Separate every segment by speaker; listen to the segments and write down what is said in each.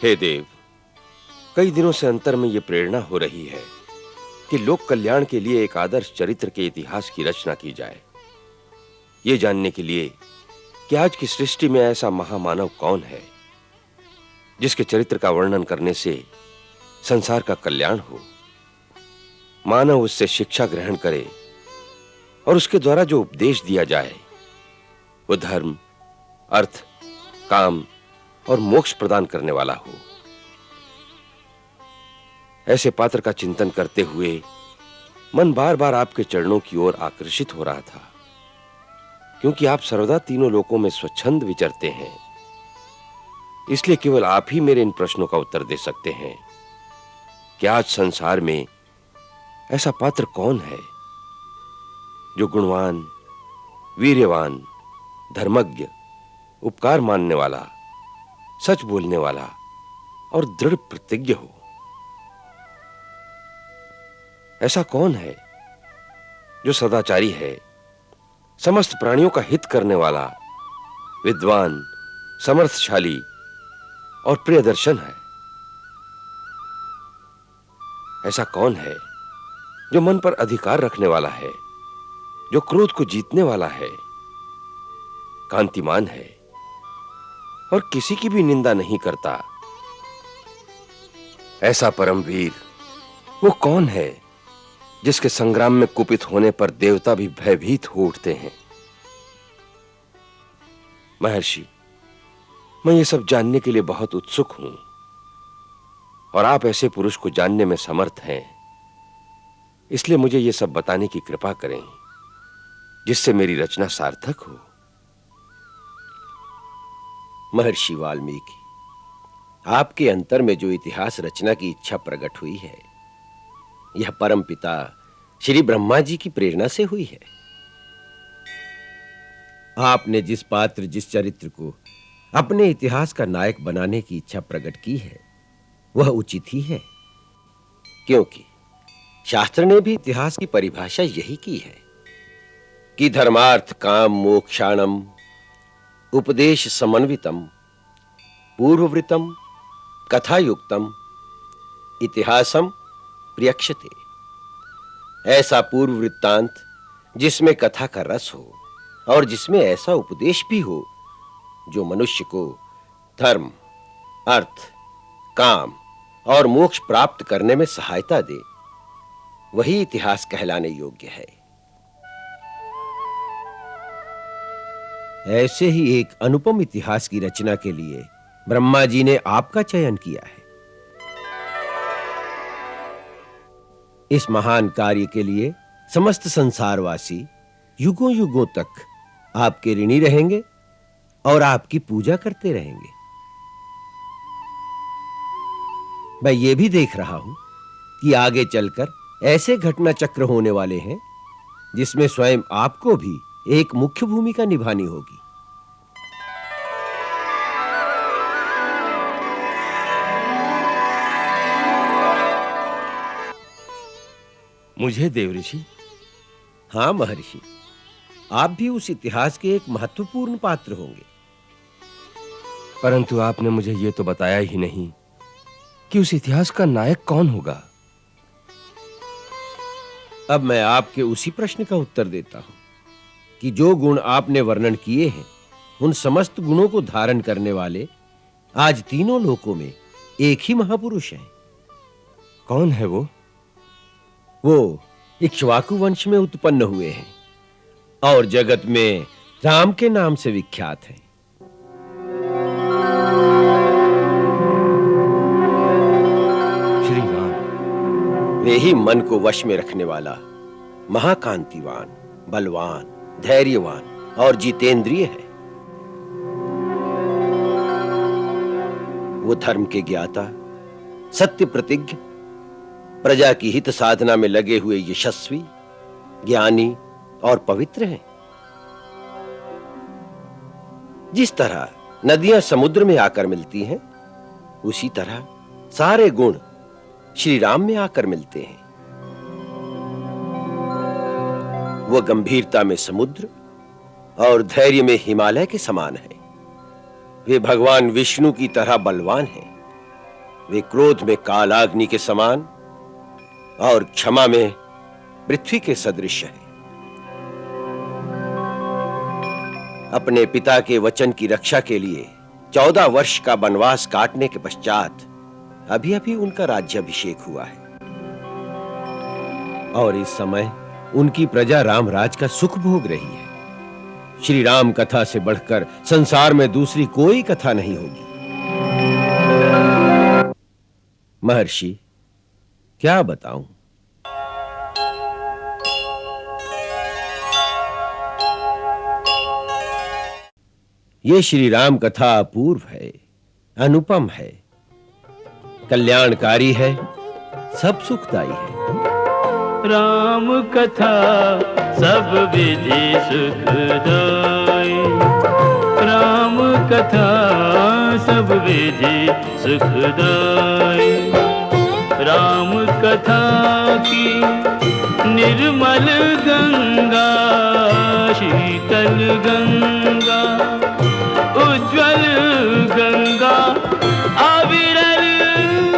Speaker 1: हे देव, कई दिनों से अंतर में यह प्रेरणा हो रही है कि लोक कल्याण के लिए एक आदर्श चरित्र के इतिहास की रचना की जाए। यह जानने के लिए कि आज की सृष्टि में ऐसा महामानव कौन है जिसके चरित्र का वर्णन करने से संसार का कल्याण हो, मानव उससे शिक्षा ग्रहण करे और उसके द्वारा जो उपदेश दिया जाए वो धर्म, अर्थ, काम और मोक्ष प्रदान करने वाला हो। ऐसे पात्र का चिंतन करते हुए मन बार-बार आपके चरणों की ओर आकर्षित हो रहा था, क्योंकि आप सर्वदा तीनों लोकों में स्वच्छंद विचरते हैं। इसलिए केवल आप ही मेरे इन प्रश्नों का उत्तर दे सकते हैं कि आज संसार में ऐसा पात्र कौन है जो गुणवान, वीर्यवान, धर्मज्ञ, उपकार मानने वाला, सच बोलने वाला और दृढ़ प्रतिज्ञ हो। ऐसा कौन है जो सदाचारी है, समस्त प्राणियों का हित करने वाला, विद्वान, समर्थशाली और प्रियदर्शन है। ऐसा कौन है जो मन पर अधिकार रखने वाला है, जो क्रोध को जीतने वाला है, कांतिमान है और किसी की भी निंदा नहीं करता। ऐसा परमवीर वो कौन है जिसके संग्राम में कुपित होने पर देवता भी भयभीत हो उठते हैं। महर्षि, मैं ये सब जानने के लिए बहुत उत्सुक हूं और आप ऐसे पुरुष को जानने में समर्थ हैं, इसलिए मुझे ये सब बताने की कृपा करें जिससे मेरी रचना सार्थक हो।
Speaker 2: महर्षि वाल्मीकि, आपके अंतर में जो इतिहास रचना की इच्छा प्रकट हुई है, यह परम पिता श्री ब्रह्मा जी की प्रेरणा से हुई है। आपने जिस पात्र, जिस चरित्र को अपने इतिहास का नायक बनाने की इच्छा प्रकट की है, वह उचित ही है, क्योंकि शास्त्र ने भी इतिहास की परिभाषा यही की है कि धर्मार्थ काम मोक्षाणम उपदेश समन्वितम पूर्ववृतम कथायुक्तम इतिहासम प्रियक्षते। ऐसा पूर्व वृत्तांत जिसमें कथा का रस हो और जिसमें ऐसा उपदेश भी हो जो मनुष्य को धर्म, अर्थ, काम और मोक्ष प्राप्त करने में सहायता दे, वही इतिहास कहलाने योग्य है। ऐसे ही एक अनुपम इतिहास की रचना के लिए ब्रह्मा जी ने आपका चयन किया है। इस महान कार्य के लिए समस्त संसारवासी युगों युगों तक आपके ऋणी रहेंगे और आपकी पूजा करते रहेंगे। मैं ये भी देख रहा हूं कि आगे चलकर ऐसे घटना चक्र होने वाले हैं जिसमें स्वयं आपको भी एक मुख्य भूमिका निभानी होगी।
Speaker 1: मुझे देवऋषि?
Speaker 2: हां महर्षि, आप भी उस इतिहास के एक महत्वपूर्ण पात्र होंगे।
Speaker 1: परंतु आपने मुझे यह तो बताया ही नहीं कि उस इतिहास का नायक कौन होगा।
Speaker 2: अब मैं आपके उसी प्रश्न का उत्तर देता हूं कि जो गुण आपने वर्णन किए हैं, उन समस्त गुणों को धारण करने वाले आज तीनों लोकों में एक ही महापुरुष हैं।
Speaker 1: कौन है वो?
Speaker 2: वो इक्ष्वाकु वंश में उत्पन्न हुए हैं और जगत में राम के नाम से विख्यात हैं।
Speaker 1: श्री राम।
Speaker 2: वे ही मन को वश में रखने वाला, महाकांतिवान, बलवान, धैर्यवान और जितेंद्रिय है। वो धर्म के ज्ञाता, सत्य प्रतिज्ञ, प्रजा की हित साधना में लगे हुए यशस्वी, ज्ञानी और पवित्र हैं। जिस तरह नदियां समुद्र में आकर मिलती हैं, उसी तरह सारे गुण श्री राम में आकर मिलते हैं। वो गंभीरता में समुद्र और धैर्य में हिमालय के समान है। वे भगवान विष्णु की तरह बलवान हैं वे क्रोध में कालाग्नि के समान और क्षमा में पृथ्वी के सदृश है। अपने पिता के वचन की रक्षा के लिए 14 वर्ष का वनवास काटने के पश्चात अभी-अभी उनका राज्याभिषेक हुआ है और इस समय उनकी प्रजा रामराज का सुख भोग रही है। श्री राम कथा से बढ़कर संसार में दूसरी कोई कथा नहीं होगी। महर्षि, क्या बताऊं? ये श्री राम कथा अपूर्व है, अनुपम है, कल्याणकारी है, सब सुखदाई है।
Speaker 3: राम कथा सब विधि सुखदाई, राम कथा सब विधि सुखदाई। राम कथा की निर्मल गंगा, शीतल गंगा, उज्जवल गंगा अविरल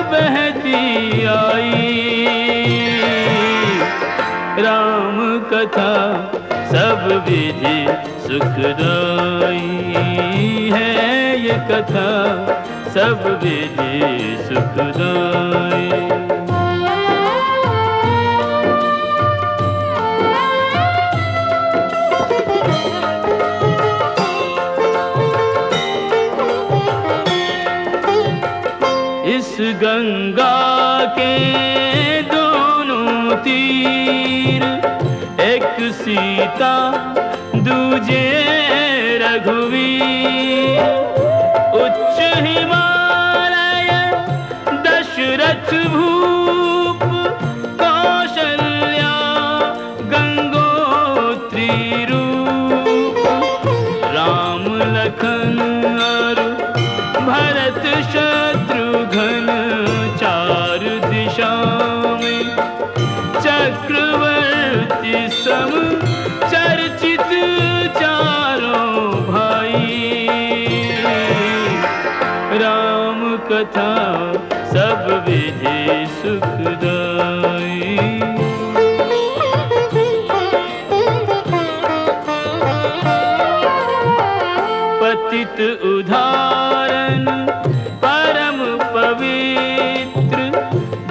Speaker 3: बहती आई। राम कथा सब विधि सुखदाई है, ये कथा सब विधि सुखदाई। इस गंगा के दोनों तीर, एक सीता दूजे रघुवीर। उच्च हिमालय दशरथ भूप, कौशल्या गंगोत्री रूप। राम लखन और भरत शत्रुघ्न, चार दिशा में चक्रवर्ती सम चर्चित चारों भाई। राम कथा सब विधि सुखदाई। पतित उदाहरण परम पवित्र,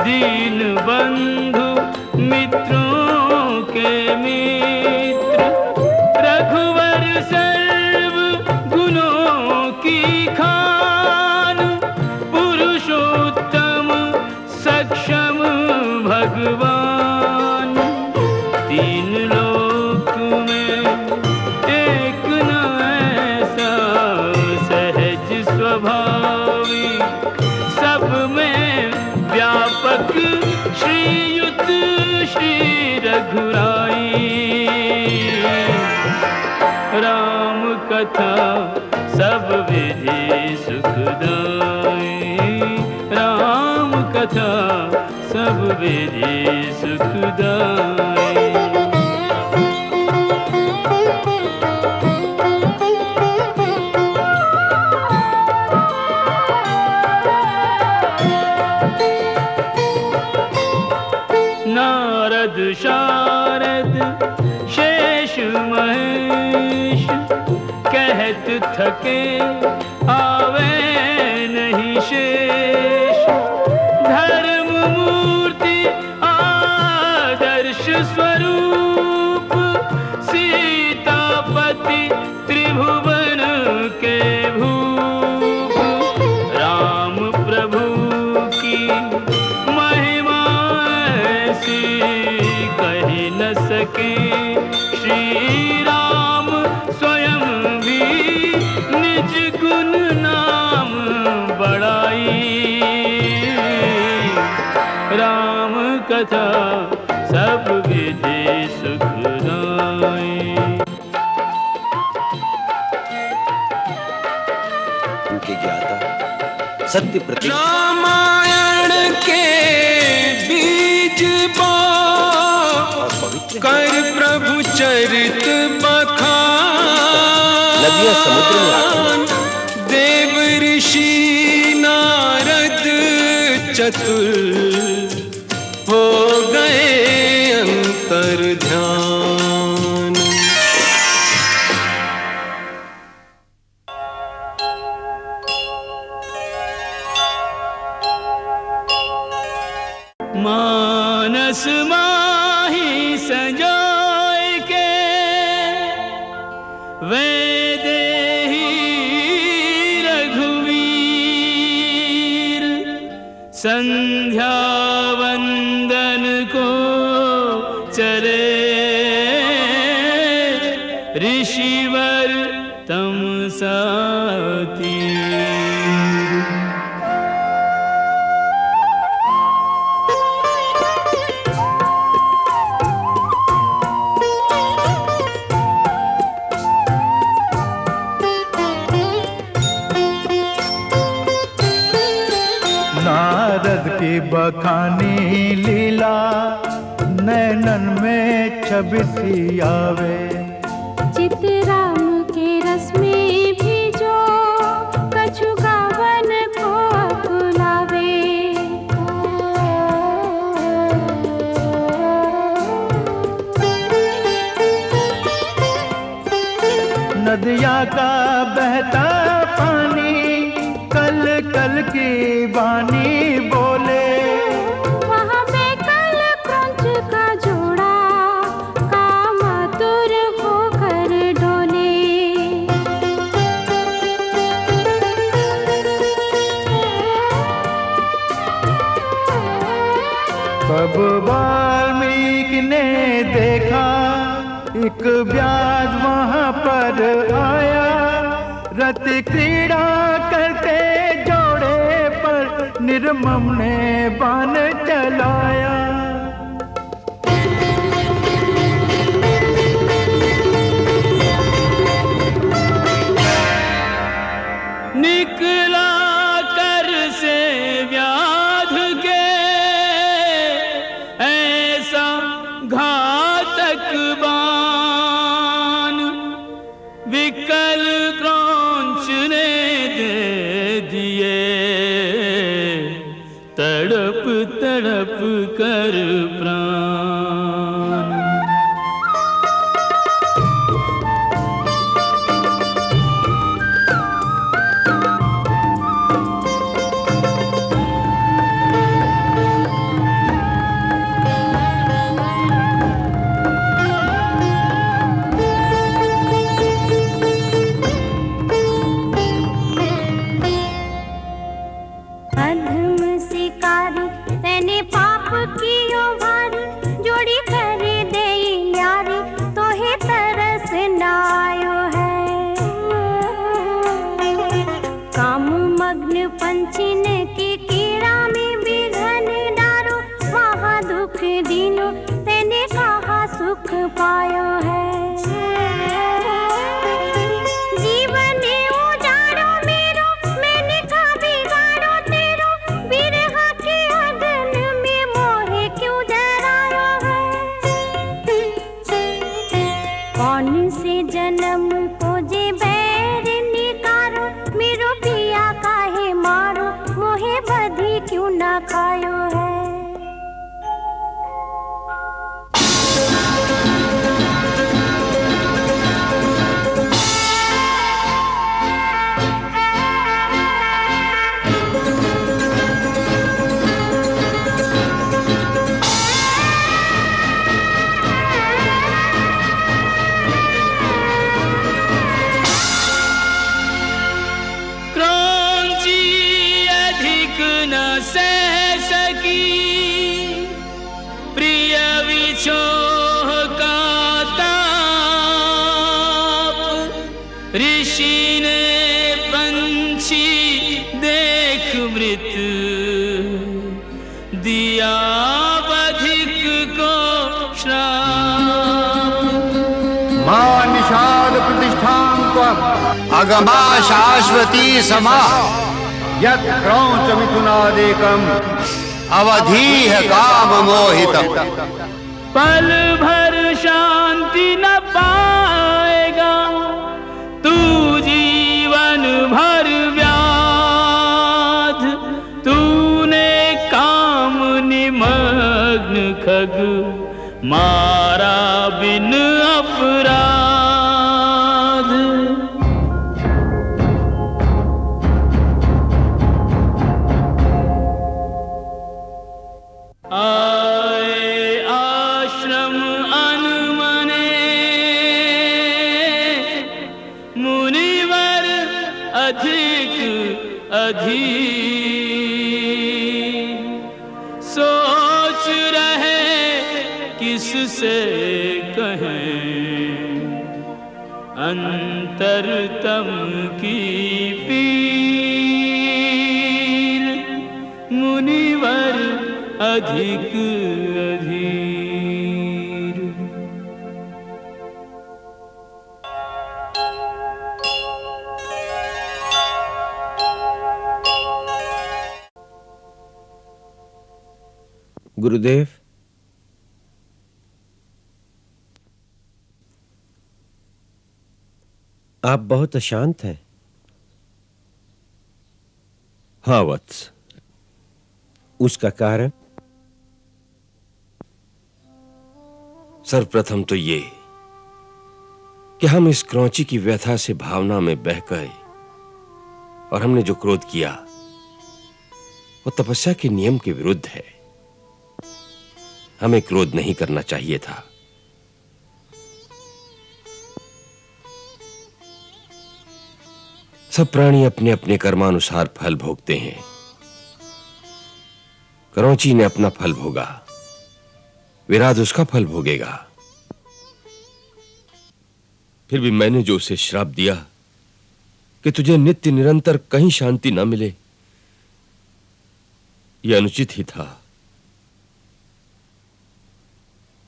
Speaker 3: दीन बंधु मित्रों के मित्र। रघुवर सर्व गुणों की खान, पुरुषोत्तम सक्षम भगवान। तीन लोक में एक न ऐसा सहज स्वभावी, सब में व्यापक श्रीयुत श्री रघुराई। राम कथा सब विधि सुखदाई, राम कथा सब विधि सुखदाई। नारद शारद शेष महेश, कहत थके आवे नहीं शेष। धर्म मूर्ति आदर्श स्वरूप, सीतापति त्रिभुवन के भूप। राम प्रभु की महिमा ऐसी कही न सके, श्री राम स्वयं भी निज गुण नाम बढ़ाई। राम कथा सब विधि सुखदाई।
Speaker 2: उनके ज्ञाता सत्य प्रतीक
Speaker 4: रामायण के बीज बो कर प्रभु चरित बखान।
Speaker 2: नदियां समुद्र में आती हैं।
Speaker 4: देव ऋषि नारद चतुर हो गए अंतर ध्यान।
Speaker 3: मानस माही संजोय के वैदेही रघुवीर संध्या वंदन को चले ऋषिवर तमसा तीर।
Speaker 5: नारद की बखानी लीला नैनन में छवि सी आवे।
Speaker 6: चितराम के रस में भी जो कछु गावन को बुलावे।
Speaker 5: नदिया का बहता पानी कल कल की वाणी बोले।
Speaker 6: वहाँ पे कल क्रंच का जोड़ा कामातुर होकर डोले।
Speaker 5: तब वाल्मीकि ने देखा एक व्याध वहाँ पर आया। रत क्रीड़ा करते जोड़े पर निर्मम ने बाण चलाया।
Speaker 3: निकला कर से व्याध के ऐसा घातक बाण विकल क्रौंच ने दे दिए। तड़प तड़प कर प्राण।
Speaker 6: अधम शिकारी तैने पाप कियो भारी। जोड़ी करे दे न्यारी तो ही तरस नायो है। काम मग्न पंछिन की कीड़ा में विघन डारो। वहाँ दुख दीनो तैने कहा सुख पायो है। जीवन उजाड़ो मेरो मैंने का बिगाड़ो तेरो। बिरहा के अगन में मोहे क्यों डरायो है। कौन से जन्म को जे बैर निकारो। मेरो पिया काहे मारो मोहे बधी क्यों ना खायो है।
Speaker 3: क्रौंची अधिक न सह सकी प्रिय विछोह का ताप। ऋषि ने पंछी देख मृत दिया बधिक को श्राप।
Speaker 7: मां निषाद प्रतिष्ठां त्वम् अगमा शाश्वती समा। यत् क्रौंच मिथुनादेकम् अवधीह काम मोहितम्।
Speaker 3: पल भर शांति न पाएगा तू जीवन भर व्याध। तूने नग्न खग मारा बिन अपराध। आए आश्रम अनमने मुनिवर अधिक अधीर, सोच रहे किससे कहें अंतरतम की पीर, मुनिवर अधिक अधीर।
Speaker 2: गुरुदेव, आप बहुत अशांत हैं।
Speaker 1: हाँ वत्स।
Speaker 2: उसका कारण?
Speaker 1: सर्वप्रथम तो ये कि हम इस क्रौंची की व्यथा से भावना में बह गए और हमने जो क्रोध किया वो तपस्या के नियम के विरुद्ध है। हमें क्रोध नहीं करना चाहिए था। सब प्राणी अपने अपने कर्मानुसार फल भोगते हैं। क्रौंची ने अपना फल भोगा, विराट उसका फल भोगेगा। फिर भी मैंने जो उसे श्राप दिया कि तुझे नित्य निरंतर कहीं शांति न मिले, यह अनुचित ही था।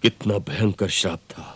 Speaker 1: कितना भयंकर श्राप था।